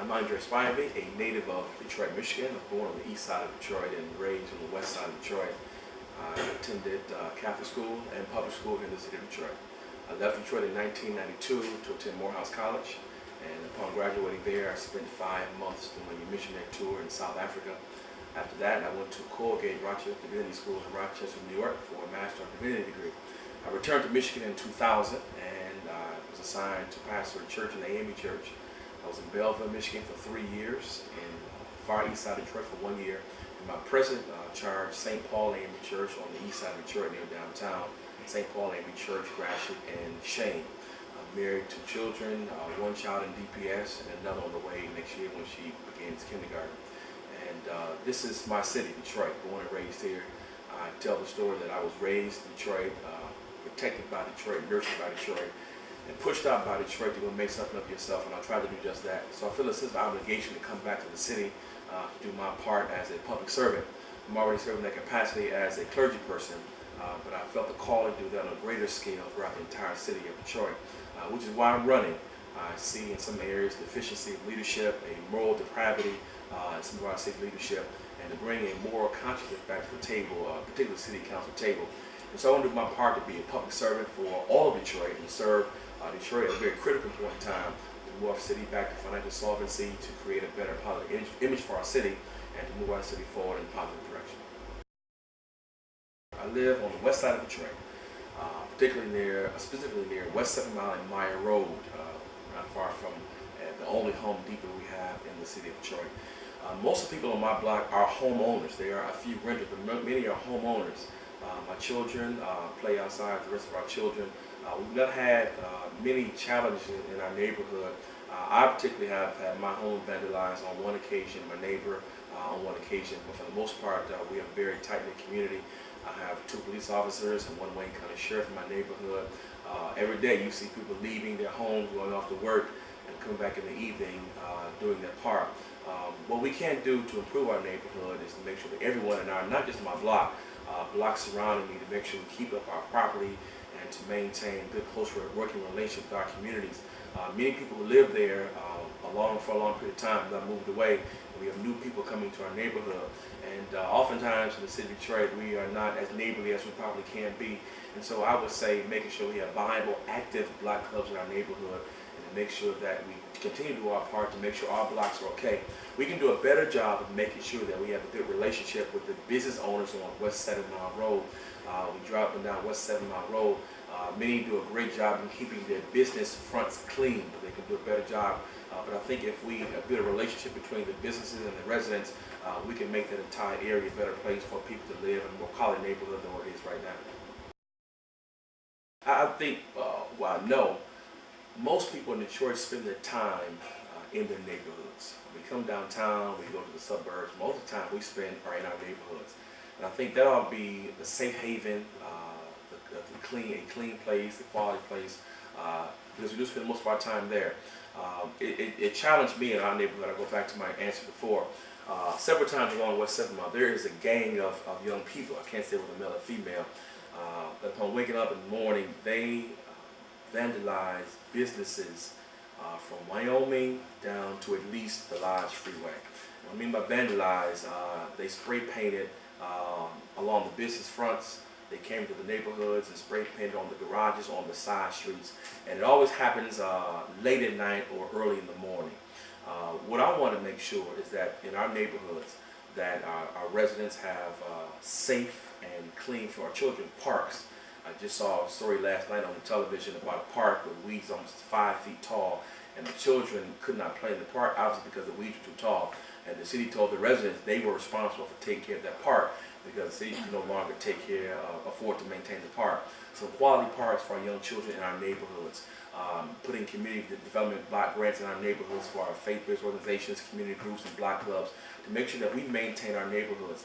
I'm Andre Spivey, a native of Detroit, Michigan. I was born on the east side of Detroit and raised on the west side of Detroit. I attended Catholic school and public school here in the city of Detroit. I left Detroit in 1992 to attend Morehouse College, and upon graduating there, I spent 5 months doing a missionary tour in South Africa. After that, I went to Colgate Rochester Divinity School in Rochester, New York for a Master of Divinity degree. I returned to Michigan in 2000 and I was assigned to pastor a church in the AME Church. I was in Belleville, Michigan for 3 years, in far east side of Detroit for 1 year. And my present charge, St. Paul AME Church on the east side of Detroit near downtown. St. Paul AME Church, Gratiot and Shane. I'm married to children, one child in DPS and another on the way next year when she begins kindergarten. And this is my city, Detroit, born and raised here. I tell the story that I was raised in Detroit, protected by Detroit, nurtured by Detroit, and pushed out by Detroit to go make something of yourself, and I try to do just that. So I feel a sense of obligation to come back to the city to do my part as a public servant. I'm already serving that capacity as a clergy person, but I felt the call to do that on a greater scale throughout the entire city of Detroit, which is why I'm running. I see in some areas deficiency of leadership, a moral depravity in some of our city leadership, and to bring a moral consciousness back to the table, particularly the city council table. And so I want to do my part to be a public servant for all of Detroit and serve Detroit at a very critical point in time to move our city back to financial solvency, to create a better positive image for our city, and to move our city forward in a positive direction. I live on the west side of Detroit, specifically near West 7 Mile and Meyer Road, not far from the only Home Depot we have in the city of Detroit. Most of the people on my block are homeowners. There are a few renters, but many are homeowners. My children play outside, the rest of our children. We've not had many challenges in our neighborhood. I particularly have had my home vandalized on one occasion, my neighbor on one occasion, but for the most part we have a very tight-knit community. I have 2 police officers and 1 Wayne County sheriff in my neighborhood. Every day you see people leaving their homes, going off to work, and coming back in the evening doing their part. What we can do to improve our neighborhood is to make sure that everyone in our, not just my block, blocks surrounding me, to make sure we keep up our property and to maintain good close working relationships with our communities. Many people who live there for a long period of time have moved away, and we have new people coming to our neighborhood. And oftentimes in the city of Detroit, we are not as neighborly as we probably can be. And so I would say making sure we have viable, active block clubs in our neighborhood, and to make sure that we continue to do our part to make sure our blocks are okay. We can do a better job of making sure that we have a good relationship with the business owners on West 7 Mile Road. We drive up and down West 7 Mile Road. Many do a great job in keeping their business fronts clean, but they can do a better job. But I think if we build a relationship between the businesses and the residents, we can make that entire area a better place for people to live in a more quality neighborhood than what it is right now. I think, I know, most people in Detroit spend their time in their neighborhoods. We come downtown, we go to the suburbs. Most of the time we spend are in our neighborhoods. And I think that ought to be the safe haven, a clean place, a quality place, because we do spend most of our time there. It challenged me in our neighborhood. I go back to my answer before. Several times along West 7 Mile, there is a gang of young people. I can't say whether male or female. But upon waking up in the morning, they vandalize businesses from Wyoming down to at least the Lodge Freeway. What I mean by vandalize, they spray painted along the business fronts. They came to the neighborhoods and spray painted on the garages, on the side streets. And it always happens late at night or early in the morning. What I want to make sure is that in our neighborhoods, that our residents have safe and clean for our children parks. I just saw a story last night on the television about a park with weeds almost 5 feet tall, and the children could not play in the park, obviously because the weeds were too tall. And the city told the residents they were responsible for taking care of that park, because the city could no longer afford to maintain the park. So quality parks for our young children in our neighborhoods, putting community development block grants in our neighborhoods for our faith-based organizations, community groups, and block clubs to make sure that we maintain our neighborhoods.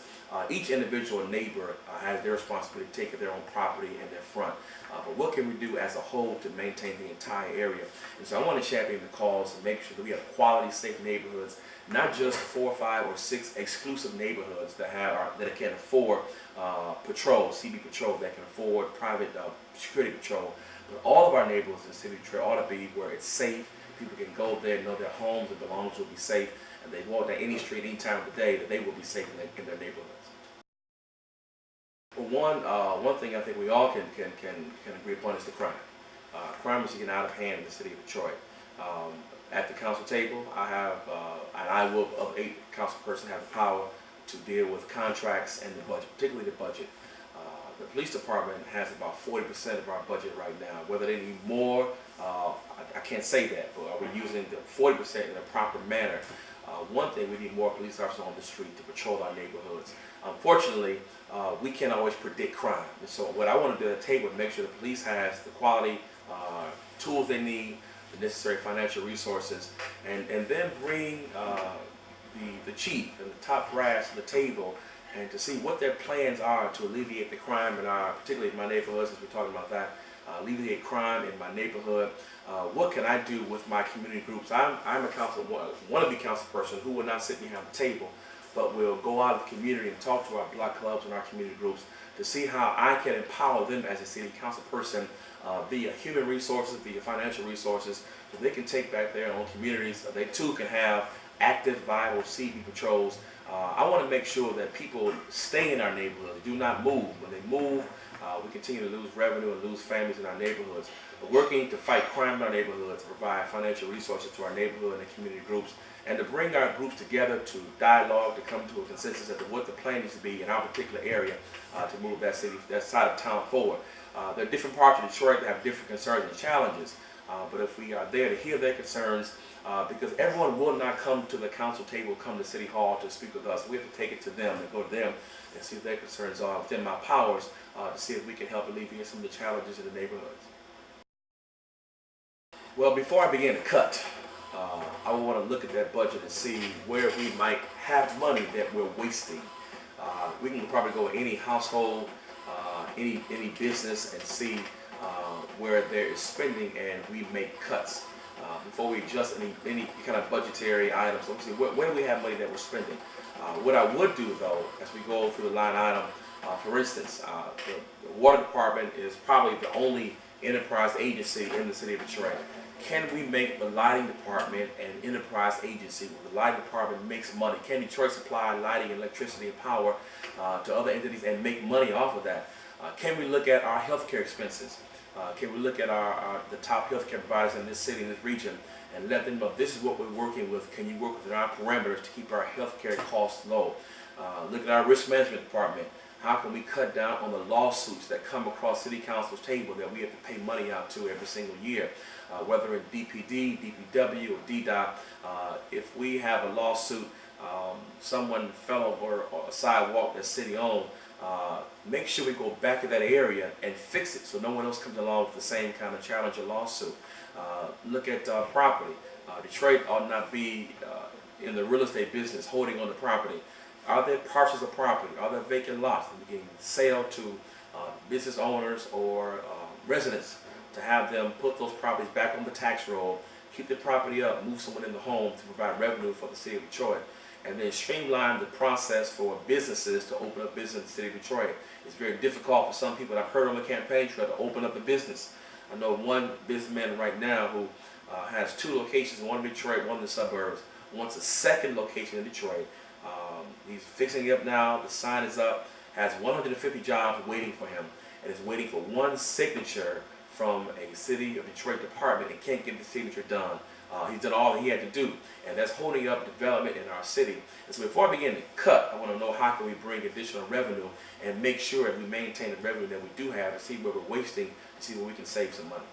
Each individual neighbor has their responsibility to take care of their own property and their front. But what can we do as a whole to maintain the entire area? And so I want to champion the cause to make sure that we have quality, safe neighborhoods, not just 4, 5, or 6 exclusive neighborhoods that can afford patrol, CB patrol, that can afford private security patrol. But all of our neighborhoods in the city of Detroit ought to be where it's safe, People can go there and know their homes and belongings will be safe, and they walk down any street any time of the day that they will be safe in their neighborhoods. Well, one thing I think we all can agree upon is the crime. Crime is getting out of hand in the city of Detroit. At the council table, I have, and I will, of 8 council persons, have the power to deal with contracts and the budget, particularly the budget. The police department has about 40% of our budget right now. Whether they need more, I can't say that, but are we using the 40% in a proper manner? One thing, we need more police officers on the street to patrol our neighborhoods. Unfortunately, we can't always predict crime. And so what I want to do at the table is make sure the police has the quality tools they need, the necessary financial resources, and then bring the chief and the top brass to the table and to see what their plans are to alleviate the crime in our, particularly in my neighborhood, since we're talking about that, alleviate crime in my neighborhood. What can I do with my community groups? I'm a wannabe council person who will not sit behind the table, but will go out of the community and talk to our block clubs and our community groups to see how I can empower them as a city council person via human resources, via financial resources, so they can take back their own communities. So they too can have active, viable CB patrols. I want to make sure that people stay in our neighborhoods, do not move. When they move, we continue to lose revenue and lose families in our neighborhoods. We're working to fight crime in our neighborhoods, to provide financial resources to our neighborhood and community groups, and to bring our groups together to dialogue, to come to a consensus as to what the plan needs to be in our particular area to move that city, that side of town forward. There are different parts of Detroit that have different concerns and challenges, but if we are there to hear their concerns, because everyone will not come to the council table, come to City Hall to speak with us. We have to take it to them and go to them and see what their concerns are within my powers to see if we can help alleviate some of the challenges in the neighborhoods. Well, before I begin to cut, I want to look at that budget and see where we might have money that we're wasting. We can probably go to any household, any business, and see where there is spending and we make cuts. Before we adjust any kind of budgetary items, let's see where do we have money that we're spending. What I would do though, as we go through the line item, for instance, the water department is probably the only enterprise agency in the city of Detroit. Can we make the lighting department an enterprise agency where the lighting department makes money? Can Detroit supply lighting, electricity, and power to other entities and make money off of that? Can we look at our healthcare expenses? Can we look at the top healthcare providers in this city, in this region, and let them know this is what we're working with? Can you work within our parameters to keep our healthcare costs low? Look at our risk management department. How can we cut down on the lawsuits that come across City Council's table that we have to pay money out to every single year? Whether in DPD, DPW, or DDOT, if we have a lawsuit, someone fell over a sidewalk that's city-owned, make sure we go back to that area and fix it so no one else comes along with the same kind of challenge or lawsuit. Look at property. Detroit ought not be in the real estate business holding on to property. Are there parcels of property? Are there vacant lots that we can sell to business owners or residents to have them put those properties back on the tax roll, keep the property up, move someone in the home to provide revenue for the city of Detroit, and then streamline the process for businesses to open up business in the city of Detroit. It's very difficult for some people, and I've heard on the campaign trail, to open up a business. I know one businessman right now who has 2 locations, one in Detroit, one in the suburbs, wants a second location in Detroit. He's fixing it up now, the sign is up, has 150 jobs waiting for him, and is waiting for one signature from a city of Detroit department and can't get the signature done. He's done all that he had to do, and that's holding up development in our city. And so before I begin to cut, I want to know how can we bring additional revenue and make sure that we maintain the revenue that we do have, to see where we're wasting, to see where we can save some money.